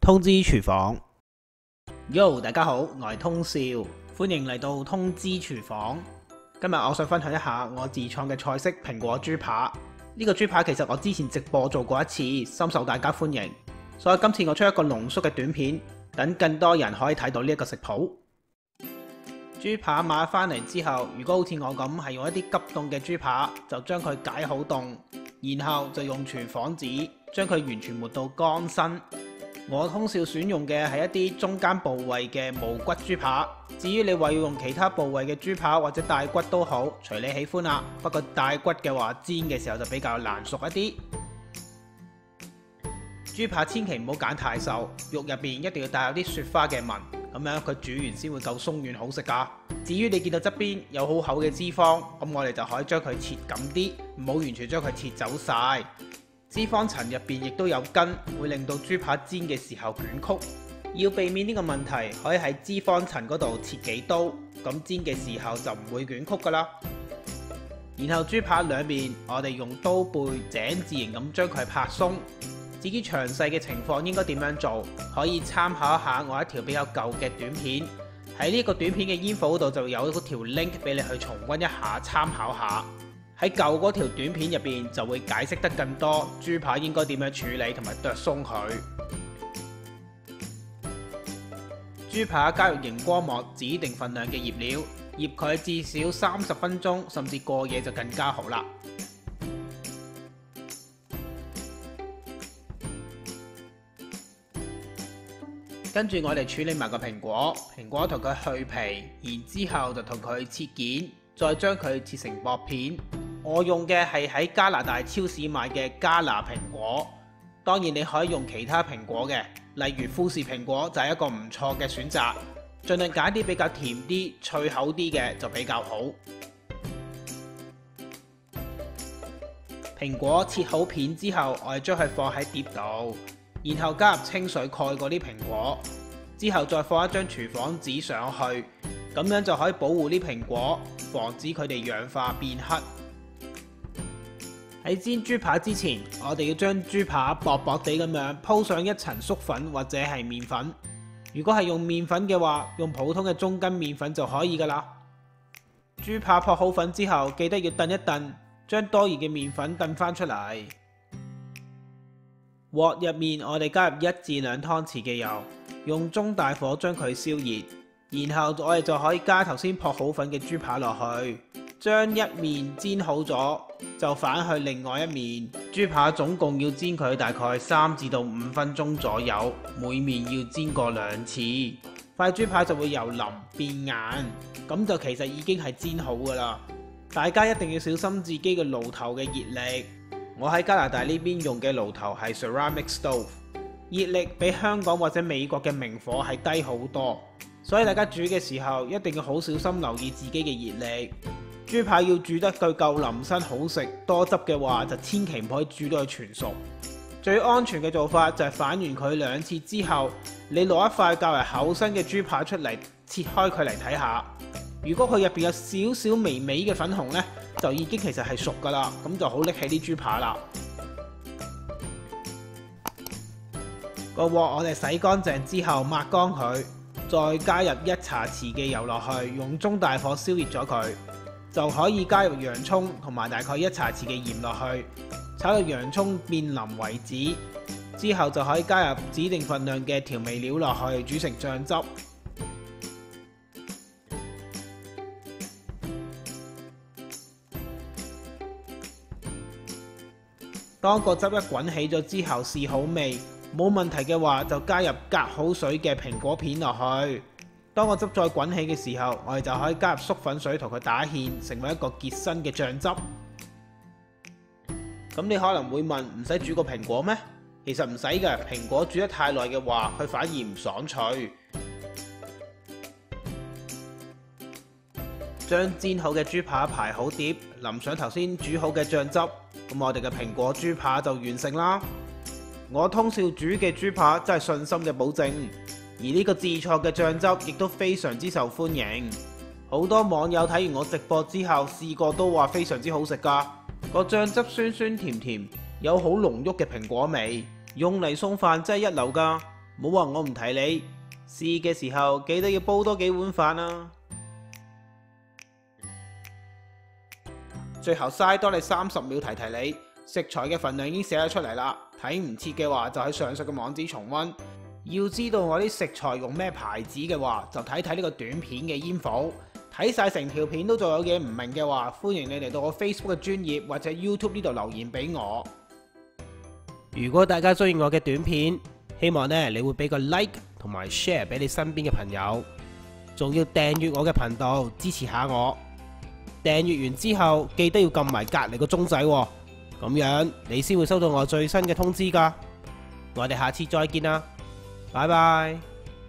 通知廚房。Yo， 大家好，我係通少，歡迎嚟到通知廚房。今日我想分享一下我自創嘅菜式蘋果豬扒。呢個豬扒其實我之前直播做過一次，深受大家歡迎，所以今次我出一個濃縮嘅短片，等更多人可以睇到呢一個食譜。豬扒買翻嚟之後，如果好似我咁係用一啲急凍嘅豬扒，就將佢解好凍，然後就用廚房紙將佢完全抹到乾身。我通少選用嘅係一啲中間部位嘅無骨豬扒，至於你話要用其他部位嘅豬扒或者帶骨都好，隨你喜歡啦。不過帶骨嘅話煎嘅時候就比較難熟一啲。豬扒千祈唔好揀太瘦，肉入邊一定要帶有啲雪花嘅紋，咁樣佢煮完先會夠鬆軟好食㗎。至於你見到側邊有好厚嘅脂肪，咁我哋就可以將佢切緊啲，唔好完全將佢切走晒。脂肪層入邊亦都有筋，會令到豬扒煎嘅時候捲曲。要避免呢個問題，可以喺脂肪層嗰度切幾刀，咁煎嘅時候就唔會捲曲噶啦。然後豬扒兩面，我哋用刀背井字形咁將佢拍鬆。至於詳細嘅情況應該點樣做，可以參考一下我一條比較舊嘅短片。喺呢個短片嘅煙火嗰度就有嗰條 link 俾你去重溫一下，參考下。喺舊嗰條短片入邊就會解釋得更多豬扒應該點樣處理同埋剁鬆佢。豬扒加入熒光幕指定份量嘅醃料，醃佢至少30分鐘，甚至過夜就更加好啦。跟住我哋處理埋個蘋果同佢去皮，然之後就同佢切件，再將佢切成薄片。我用嘅係喺加拿大超市買嘅加拿蘋果，當然你可以用其他蘋果嘅，例如富士蘋果就係一個唔錯嘅選擇。盡量揀啲比較甜啲、脆口啲嘅就比較好。蘋果切好片之後，我哋將佢放喺碟度，然後加入清水蓋過啲蘋果，之後再放一張廚房紙上去，咁樣就可以保護啲蘋果，防止佢哋氧化變黑。喺煎豬扒之前，我哋要將豬扒薄薄地咁樣鋪上一層粟粉或者係麵粉。如果係用麵粉嘅話，用普通嘅中筋麵粉就可以噶啦。豬扒撲好粉之後，記得要燉一燉，將多餘嘅麵粉燉翻出嚟。鑊入面我哋加入1至2湯匙嘅油，用中大火將佢燒熱，然後我哋就可以加頭先撲好粉嘅豬扒落去。將一面煎好咗，就反去另外一面。豬扒總共要煎佢大概3至5分鐘左右，每面要煎過2次。塊豬扒就會由腍變硬，咁就其實已經係煎好噶啦。大家一定要小心自己嘅爐頭嘅熱力。我喺加拿大呢邊用嘅爐頭係 ceramic stove， 熱力比香港或者美國嘅明火係低好多，所以大家煮嘅時候一定要好小心留意自己嘅熱力。豬扒要煮得夠腍身好食，多汁嘅話就千祈唔可以煮到佢全熟。最安全嘅做法就係反完佢2次之後，你攞一塊較為厚身嘅豬扒出嚟，切開佢嚟睇下。如果佢入邊有少少微微嘅粉紅呢，就已經其實係熟噶啦，咁就好拎起啲豬扒啦。個鑊我哋洗乾淨之後抹乾佢，再加入1茶匙嘅油落去，用中大火燒熱咗佢。就可以加入洋葱同埋大概1茶匙嘅鹽落去，炒到洋葱變腍為止。之後就可以加入指定份量嘅調味料落去，煮成醬汁。當個汁一滾起咗之後，試好味，冇問題嘅話就加入隔好水嘅蘋果片落去。當個汁再滾起嘅時候，我哋就可以加入粟粉水同佢打芡，成為一個結身嘅醬汁。咁你可能會問，唔使煮個蘋果咩？其實唔使嘅，蘋果煮得太耐嘅話，佢反而唔爽脆。將煎好嘅豬扒排好碟，淋上頭先煮好嘅醬汁，咁我哋嘅蘋果豬扒就完成啦。我通少煮嘅豬扒真係信心嘅保證。而呢個自創嘅醬汁亦都非常之受歡迎，好多網友睇完我直播之後試過都話非常之好食㗎。個醬汁酸酸甜甜，有好濃郁嘅蘋果味，用嚟餸飯真係一流㗎。冇話我唔提你，試嘅時候記得要煲多幾碗飯啊！最後嘥多你30秒提你，食材嘅份量已經寫咗出嚟啦，睇唔切嘅話就喺上述嘅網址重溫。要知道我啲食材用咩牌子嘅話，就睇睇呢個短片嘅info。睇晒成條片都仲有嘢唔明嘅話，歡迎你嚟到我 Facebook 嘅專頁或者 YouTube 呢度留言俾我。如果大家中意我嘅短片，希望你會俾個 like 同埋 share 俾你身邊嘅朋友，仲要訂閱我嘅頻道支持下我。訂閱完之後記得要撳埋隔離個鐘仔喎，咁樣你先會收到我最新嘅通知㗎。我哋下次再見啦，拜拜。